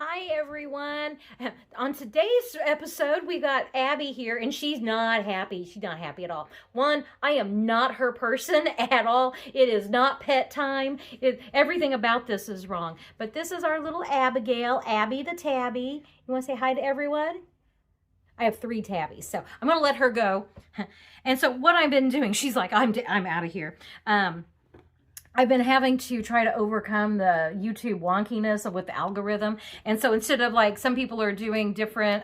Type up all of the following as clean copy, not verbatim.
Hi, everyone. On today's episode, we got Abby here, and she's not happy. She's not happy at all. One, I am not her person at all. It is not pet time. Everything about this is wrong. But this is our little Abigail, Abby the Tabby. You want to say hi to everyone? I have 3 tabbies, so I'm going to let her go. And so what I've been doing, she's like, I'm out of here. I've been having to try to overcome the YouTube wonkiness with the algorithm. And so instead of like some people are doing different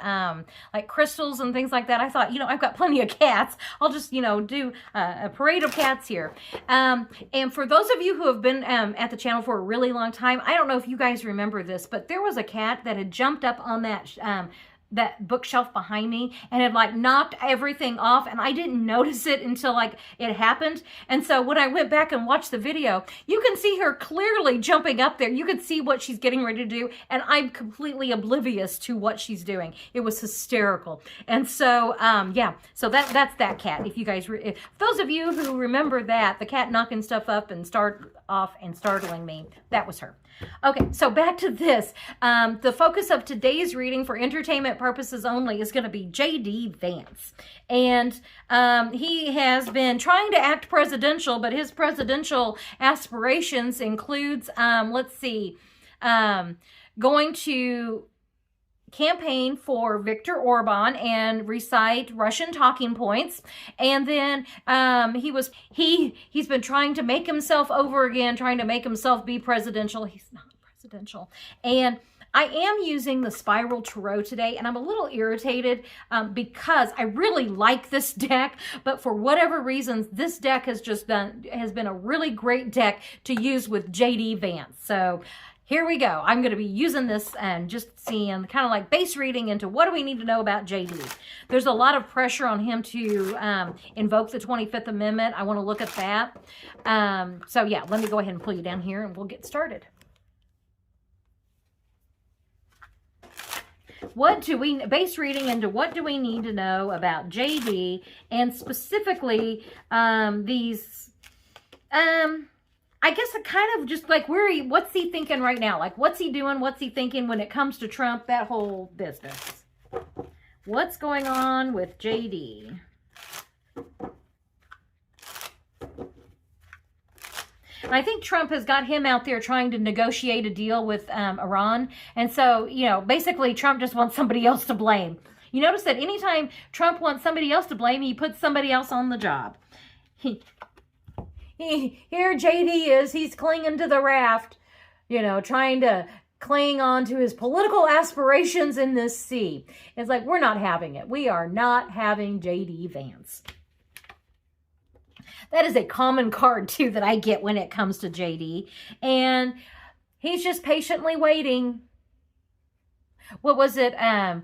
like crystals and things like that, I thought, I've got plenty of cats. I'll just, do a parade of cats here. And for those of you who have been at the channel for a really long time, I don't know if you guys remember this, but there was a cat that had jumped up on that bookshelf behind me and had like knocked everything off, and I didn't notice it until like it happened. And so when I went back and watched the video, you can see her clearly jumping up there. You can see what she's getting ready to do, and I'm completely oblivious to what she's doing. It was hysterical. And so yeah, so that's that cat. If you guys if those of you who remember that, the cat knocking stuff up and startling me, that was her. Okay, so back to this. The focus of today's reading for entertainment purposes only is going to be JD Vance. And he has been trying to act presidential, but his presidential aspirations includes, going to campaign for Viktor Orban and recite Russian talking points. And then he's been trying to make himself over again, trying to make himself be presidential. He's not presidential. And I am using the Spiral Tarot today, and I'm a little irritated because I really like this deck, but for whatever reasons, this deck has been a really great deck to use with JD Vance. So here we go. I'm going to be using this and just seeing kind of like base reading into what do we need to know about JD. There's a lot of pressure on him to invoke the 25th Amendment. I want to look at that. So yeah, let me go ahead and pull you down here and we'll get started. Base reading into what do we need to know about JD, and specifically I guess it kind of just like what's he thinking right now? Like, what's he doing? What's he thinking when it comes to Trump? That whole business. What's going on with JD? And I think Trump has got him out there trying to negotiate a deal with Iran. And so, basically Trump just wants somebody else to blame. You notice that anytime Trump wants somebody else to blame, he puts somebody else on the job. Here JD is, he's clinging to the raft, trying to cling on to his political aspirations in this sea. It's like, we're not having it. We are not having JD Vance. That is a common card, too, that I get when it comes to JD. And he's just patiently waiting. What was it? I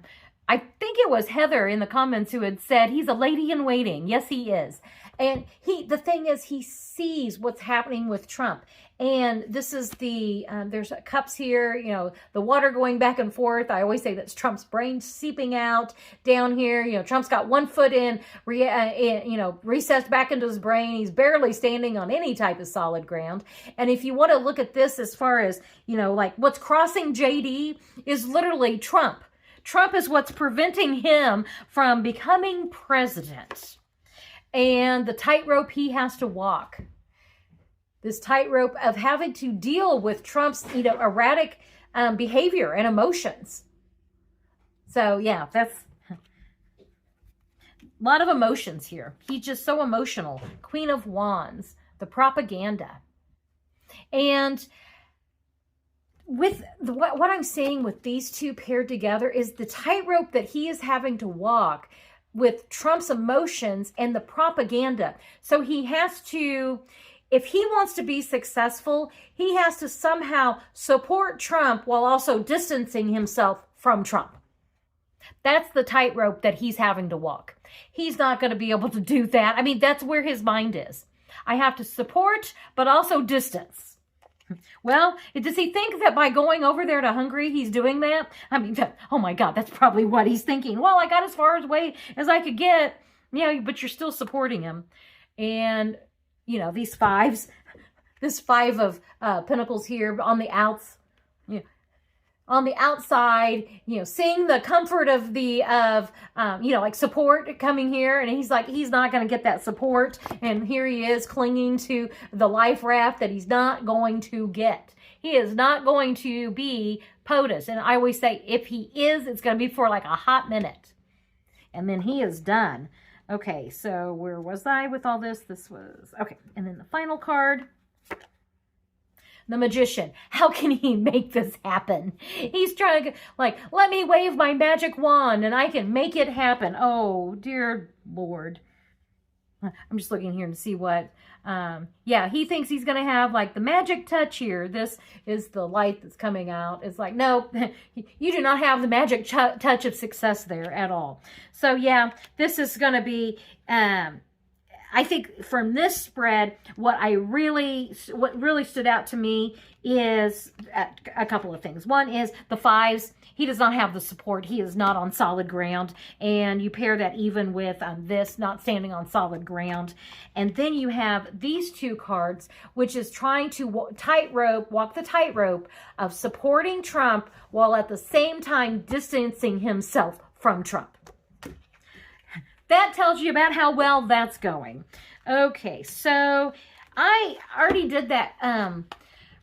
think it was Heather in the comments who had said he's a lady in waiting. Yes, he is. And the thing is, he sees what's happening with Trump. And this is there's cups here, the water going back and forth. I always say that's Trump's brain seeping out down here. Trump's got one foot recessed back into his brain. He's barely standing on any type of solid ground. And if you want to look at this as far as, like what's crossing JD is literally Trump. Trump is what's preventing him from becoming president. And the tightrope he has to walk. This tightrope of having to deal with Trump's, erratic behavior and emotions. So, yeah, that's a lot of emotions here. He's just so emotional. Queen of Wands, the propaganda. And with what I'm seeing with these two paired together is the tightrope that he is having to walk with Trump's emotions and the propaganda. So he has to, if he wants to be successful, he has to somehow support Trump while also distancing himself from Trump. That's the tightrope that he's having to walk. He's not going to be able to do that. I mean, that's where his mind is. I have to support, but also distance. Well, does he think that by going over there to Hungary, he's doing that? I mean, oh my God, that's probably what he's thinking. Well, I got as far away as I could get, but you're still supporting him. And, these fives, this 5 of Pentacles here on the outs, on the outside, seeing the comfort of like support coming here. And he's like, he's not going to get that support. And here he is clinging to the life raft that he's not going to get. He is not going to be POTUS. And I always say, if he is, it's going to be for like a hot minute. And then he is done. Okay, so where was I with all this? This was, okay. And then the final card. The magician. How can he make this happen? He's trying to, like, let me wave my magic wand and I can make it happen. Oh, dear Lord. I'm just looking here to see what, yeah, he thinks he's going to have, like, the magic touch here. This is the light that's coming out. It's like, no, you do not have the magic touch of success there at all. So, yeah, this is going to be, I think from this spread, what really stood out to me is a couple of things. One is the fives. He does not have the support. He is not on solid ground. And you pair that even with this not standing on solid ground. And then you have these two cards, which is trying to walk the tightrope of supporting Trump while at the same time distancing himself from Trump. That tells you about how well that's going. Okay, so I already did that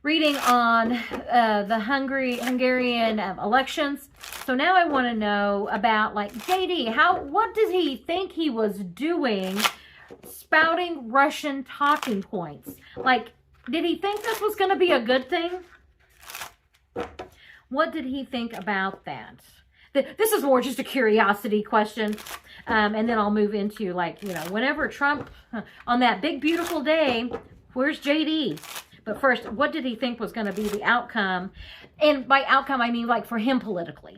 reading on the Hungarian elections. So now I want to know about, like, JD, what did he think he was doing spouting Russian talking points? Like, did he think this was going to be a good thing? What did he think about that? This is more just a curiosity question. And then I'll move into, like, whenever Trump, on that big, beautiful day, where's JD? But first, what did he think was going to be the outcome? And by outcome, I mean, like, for him politically.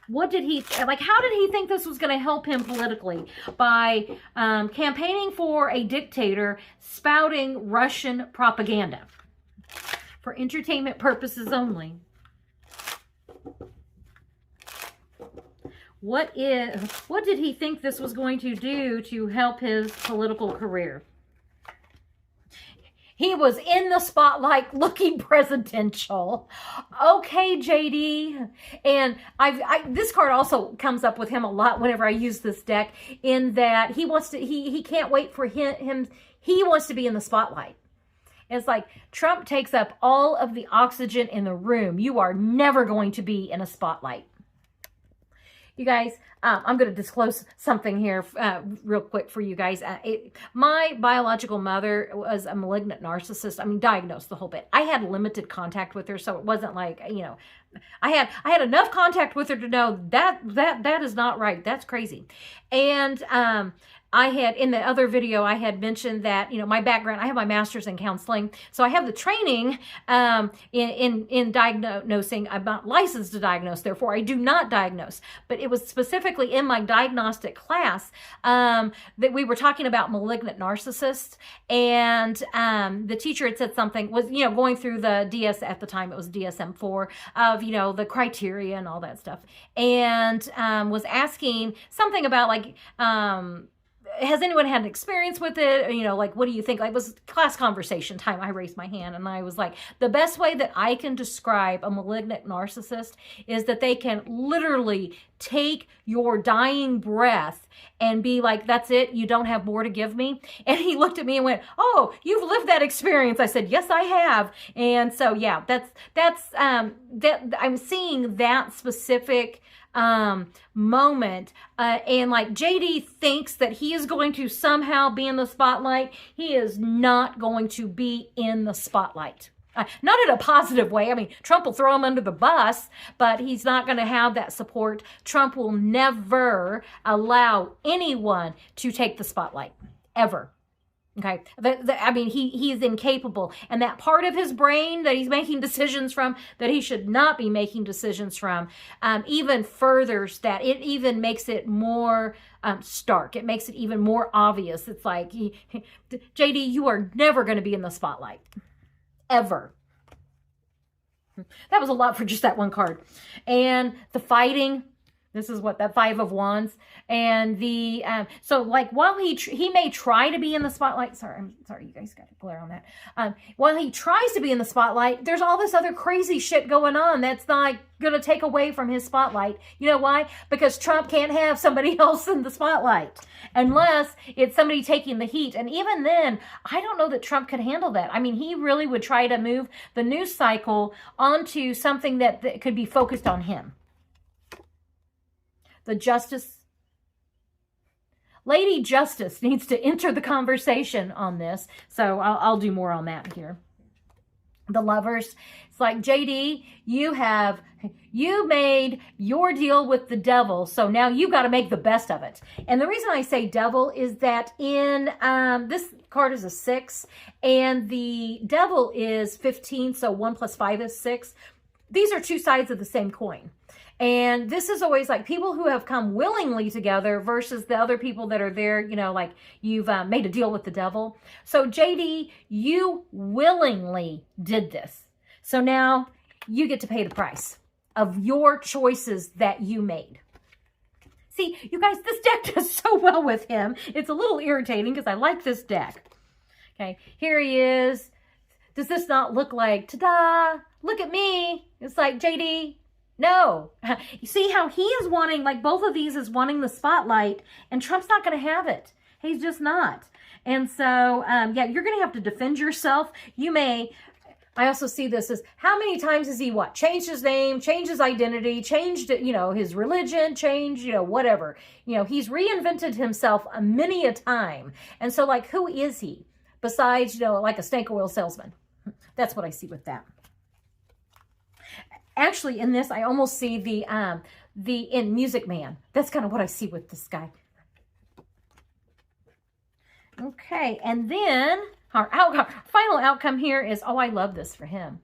What did he, like, how did he think this was going to help him politically? By campaigning for a dictator, spouting Russian propaganda for entertainment purposes only. What did he think this was going to do to help his political career? He was in the spotlight looking presidential. Okay, JD. And this card also comes up with him a lot whenever I use this deck, in that he can't wait for him. He wants to be in the spotlight. It's like Trump takes up all of the oxygen in the room. You are never going to be in a spotlight. You guys, I'm going to disclose something here real quick for you guys. My biological mother was a malignant narcissist. I mean, diagnosed the whole bit. I had limited contact with her, so it wasn't like, I had enough contact with her to know that is not right. That's crazy. And I had, in the other video, I had mentioned that, my background, I have my master's in counseling. So I have the training in diagnosing. I'm not licensed to diagnose, therefore I do not diagnose. But it was specifically in my diagnostic class that we were talking about malignant narcissists. And the teacher had said something, was, going through the at the time it was DSM-4 of, the criteria and all that stuff. And was asking something about, like, has anyone had an experience with it? Like, what do you think? Like, it was class conversation time. I raised my hand and I was like, the best way that I can describe a malignant narcissist is that they can literally take your dying breath and be like, that's it, you don't have more to give me. And he looked at me and went, oh, you've lived that experience. I said, yes, I have. And so, yeah, I'm seeing that specific moment, and like JD thinks that he is going to somehow be in the spotlight. He is not going to be in the spotlight. Not in a positive way. I mean, Trump will throw him under the bus, but he's not going to have that support. Trump will never allow anyone to take the spotlight, ever. Okay, I mean, he's incapable. And that part of his brain that he's making decisions from, that he should not be making decisions from, even furthers that. It even makes it more stark. It makes it even more obvious. It's like, JD, you are never going to be in the spotlight. Ever. That was a lot for just that one card. And the fighting, This is what, that Five of Wands. And the, so like while he may try to be in the spotlight, I'm sorry, you guys got to glare on that. While he tries to be in the spotlight, there's all this other crazy shit going on that's not going to take away from his spotlight. You know why? Because Trump can't have somebody else in the spotlight unless it's somebody taking the heat. And even then, I don't know that Trump could handle that. I mean, he really would try to move the news cycle onto something that could be focused on him. The Justice, Lady Justice needs to enter the conversation on this. So I'll do more on that here. The Lovers, it's like, JD, you made your deal with the devil, so now you got to make the best of it. And the reason I say devil is that in this card is a 6, and the devil is 15, so 1 plus 5 is 6. These are two sides of the same coin. And this is always like people who have come willingly together versus the other people that are there, you know, like you've made a deal with the devil. So JD, you willingly did this. So now you get to pay the price of your choices that you made. See, you guys, this deck does so well with him. It's a little irritating because I like this deck. Okay, here he is. Does this not look like, ta-da, look at me? It's like, JD, no. You see how he is wanting, like both of these is wanting the spotlight, and Trump's not going to have it. He's just not. And so, yeah, you're going to have to defend yourself. You may, I also see this as how many times has he what? Changed his name, changed his identity, changed, you know, his religion, changed, you know, whatever. You know, he's reinvented himself many a time. And so, like, who is he? Besides, you know, like a snake oil salesman. That's what I see with that. Actually, in this, I almost see in Music Man. That's kind of what I see with this guy. Okay, and then our final outcome here is, oh, I love this for him.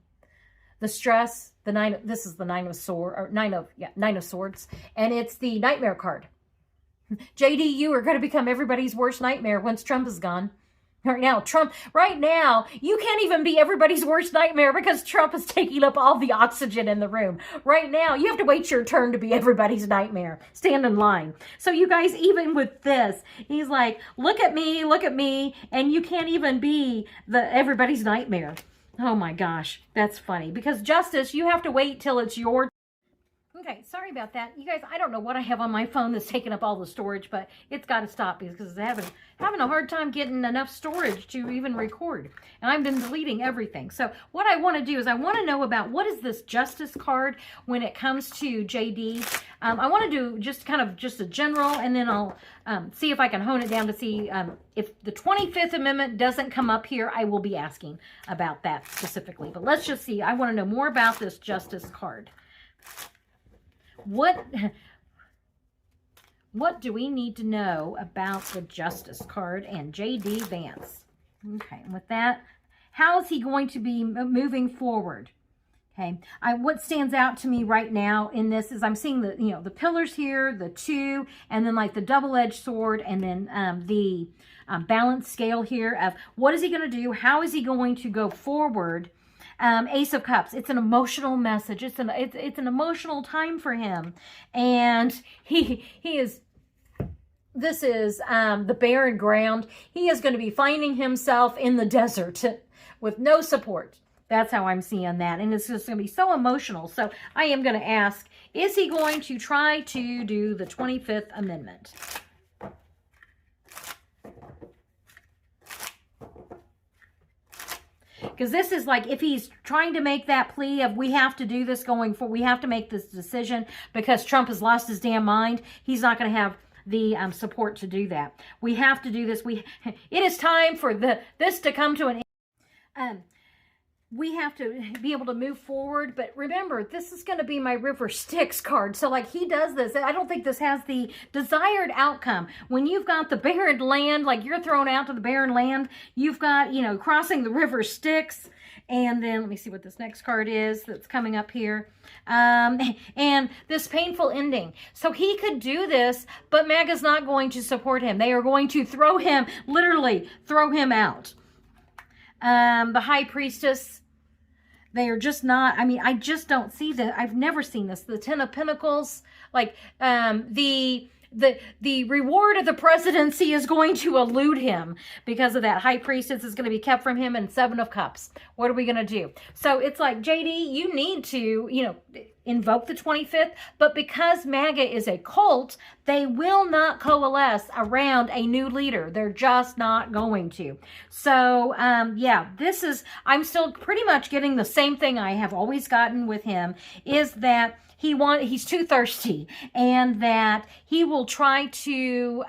The stress, the nine. This is the Nine of Swords, and it's the Nightmare card. JD, you are going to become everybody's worst nightmare once Trump is gone. Right now, you can't even be everybody's worst nightmare because Trump is taking up all the oxygen in the room. Right now, you have to wait your turn to be everybody's nightmare. Stand in line. So you guys, even with this, he's like, look at me, and you can't even be everybody's nightmare. Oh my gosh, that's funny. Because Justice, you have to wait till it's your. Okay, sorry about that. You guys, I don't know what I have on my phone that's taking up all the storage, but it's got to stop because I'm having a hard time getting enough storage to even record. And I've been deleting everything. So what I want to do is I want to know about what is this Justice card when it comes to JD. I want to do just a general, and then I'll see if I can hone it down to see if the 25th Amendment doesn't come up here, I will be asking about that specifically. But let's just see. I want to know more about this Justice card. What do we need to know about the Justice card and JD Vance? Okay, and with that, how is he going to be moving forward? Okay, what stands out to me right now in this is I'm seeing the pillars here, the 2, and then like the double-edged sword, and then the balance scale here of what is he going to do? How is he going to go forward? Ace of Cups. It's an emotional message. It's an emotional time for him, and he is. This is the barren ground. He is going to be finding himself in the desert with no support. That's how I'm seeing that, and it's just going to be so emotional. So I am going to ask: is he going to try to do the 25th Amendment? Because this is like, if he's trying to make that plea of we have to do this going forward, we have to make this decision because Trump has lost his damn mind, he's not going to have the support to do that. We have to do this. It is time for this to come to an end. We have to be able to move forward. But remember, this is going to be my River Styx card. So like he does this. I don't think this has the desired outcome. When you've got the barren land, like you're thrown out to the barren land, you've got, crossing the River Styx. And then let me see what this next card is that's coming up here. And this painful ending. So he could do this, but MAGA's not going to support him. They are going to literally throw him out. The High Priestess. They are just not, I mean, I just don't see that. I've never seen this. The Ten of Pentacles, like the reward of the presidency is going to elude him because of that. High Priestess is going to be kept from him, and Seven of Cups. What are we going to do? So it's like, JD, you need to, you know, invoke the 25th, but because MAGA is a cult, they will not coalesce around a new leader. They're just not going to. So, yeah, this is, I'm still pretty much getting the same thing I have always gotten with him, is that he's too thirsty, and that he will try to,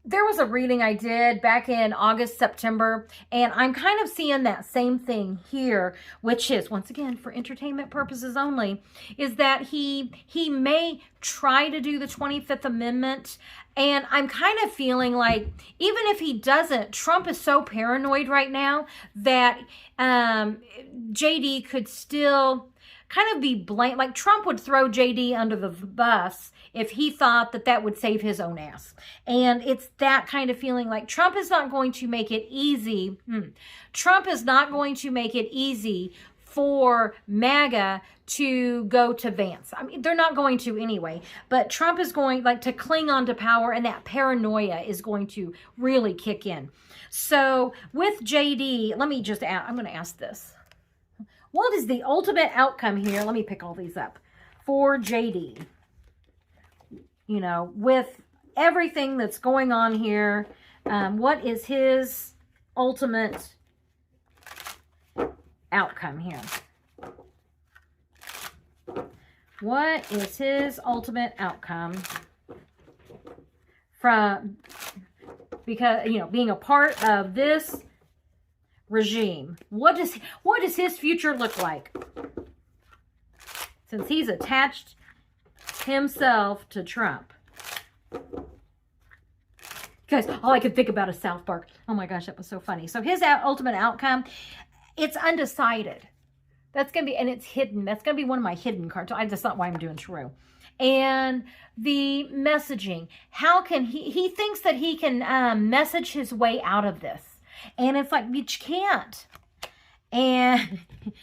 there was a reading I did back in August, September, and I'm kind of seeing that same thing here, which is, once again, for entertainment purposes only, is that he may try to do the 25th Amendment, and I'm kind of feeling like, even if he doesn't, Trump is so paranoid right now that JD could still kind of be blamed. Like, Trump would throw JD under the bus if he thought that that would save his own ass. And it's that kind of feeling, like Trump is not going to make it easy. Trump is not going to make it easy for MAGA to go to Vance. I mean, they're not going to anyway, but Trump is going like to cling on to power, and that paranoia is going to really kick in. So with JD, let me just ask, I'm going to ask this. What is the ultimate outcome here? Let me pick all these up for JD. You know, with everything that's going on here, what is his ultimate outcome here? What is his ultimate outcome from, because, you know, being a part of this regime? What does his future look like? Since he's attached himself to Trump. Guys, all I could think about is South Park. Oh my gosh, that was so funny. So his ultimate outcome, it's undecided. That's going to be, and it's hidden. That's going to be one of my hidden cards. That's not why I'm doing tarot. And the messaging. How can he thinks that he can message his way out of this. And it's like, you can't. And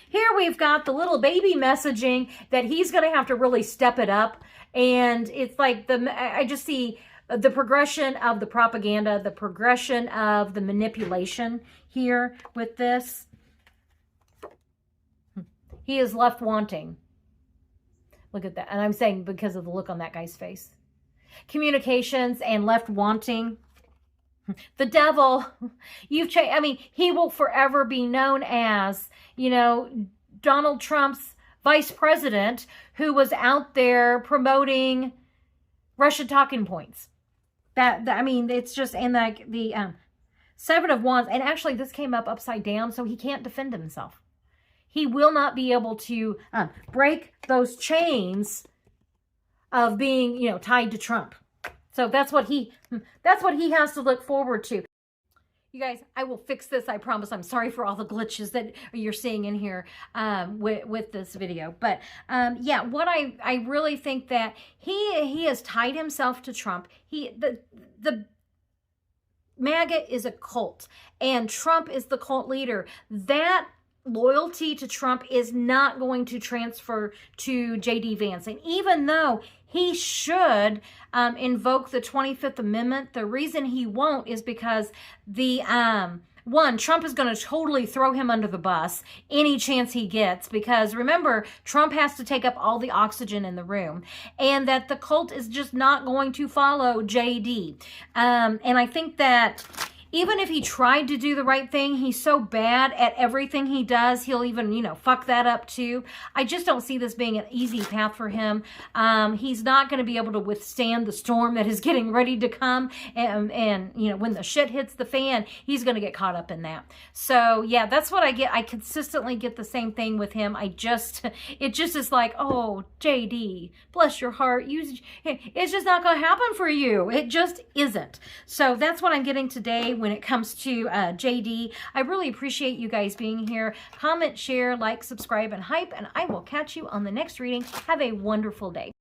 here we've got the little baby messaging that he's going to have to really step it up. And it's like, I just see the progression of the propaganda, the progression of the manipulation here with this. He is left wanting. Look at that. And I'm saying because of the look on that guy's face. Communications and left wanting. The devil, you've changed. I mean, he will forever be known as, you know, Donald Trump's vice president who was out there promoting Russia talking points. That I mean, it's just, and like the Seven of Wands, and actually this came up upside down, so he can't defend himself. He will not be able to break those chains of being, you know, tied to Trump. So that's what he has to look forward to. You guys, I will fix this. I promise. I'm sorry for all the glitches that you're seeing in here with this video. But yeah, what I really think that he has tied himself to Trump. The MAGA is a cult, and Trump is the cult leader. That loyalty to Trump is not going to transfer to JD Vance. And even though he should invoke the 25th Amendment, the reason he won't is because the Trump is going to totally throw him under the bus any chance he gets, because remember, Trump has to take up all the oxygen in the room, and that the cult is just not going to follow JD. And I think that even if he tried to do the right thing, he's so bad at everything he does, he'll even, you know, fuck that up too. I just don't see this being an easy path for him. He's not going to be able to withstand the storm that is getting ready to come. And you know, when the shit hits the fan, he's going to get caught up in that. So yeah, that's what I get. I consistently get the same thing with him. It just is like, oh, JD, bless your heart. It's just not going to happen for you. It just isn't. So that's what I'm getting today when it comes to JD. I really appreciate you guys being here. Comment, share, like, subscribe, and hype, and I will catch you on the next reading. Have a wonderful day.